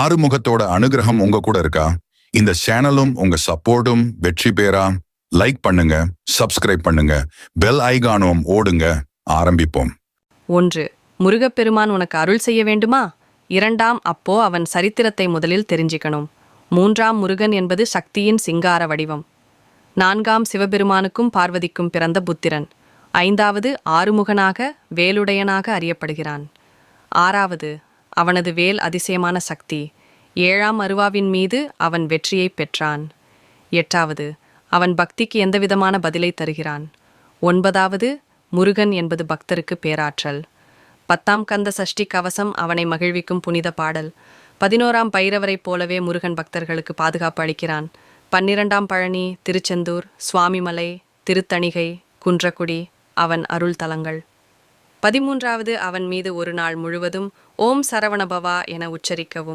ஆறுமுகத்தோட அனுகிரகம் உங்க கூட இருக்கா? இந்த சேனலும் உங்க சப்போர்ட்டும் வெற்றி பெறா லைக் பண்ணுங்க, சப்ஸ்கிரைப் பண்ணுங்க, பெல் ஐகானும் ஓடுங்க. ஆரம்பிப்போம். 1. முருகப்பெருமான் உனக்கு அருள் செய்ய வேண்டுமா? 2. அப்போ அவன் சரித்திரத்தை முதலில் தெரிஞ்சிக்கணும். 3. முருகன் என்பது சக்தியின் சிங்கார வடிவம். 4. சிவபெருமானுக்கும் பார்வதிக்கும் பிறந்த புத்திரன். 5. ஆறுமுகனாக வேலுடையனாக அறியப்படுகிறான். 6. அவனது வேல் அதிசயமான சக்தி. 7. அருவாவின் மீது அவன் வெற்றியை பெற்றான். 8. அவன் பக்திக்கு எந்தவிதமான பதிலை தருகிறான். 9. முருகன் என்பது பக்தருக்கு பேராற்றல். 10. கந்த சஷ்டி கவசம் அவனை மகிழ்விக்கும் புனித பாடல். 11. பைரவரைப் போலவே முருகன் பக்தர்களுக்கு பாதுகாப்பு அளிக்கிறான். 12. பழனி, திருச்செந்தூர், சுவாமிமலை, திருத்தணிகை, குன்றக்குடி அவன் அருள் தலங்கள். 13. அவன் மீது ஒரு நாள் முழுவதும் ஓம் சரவணபவா என உச்சரிக்கவும்.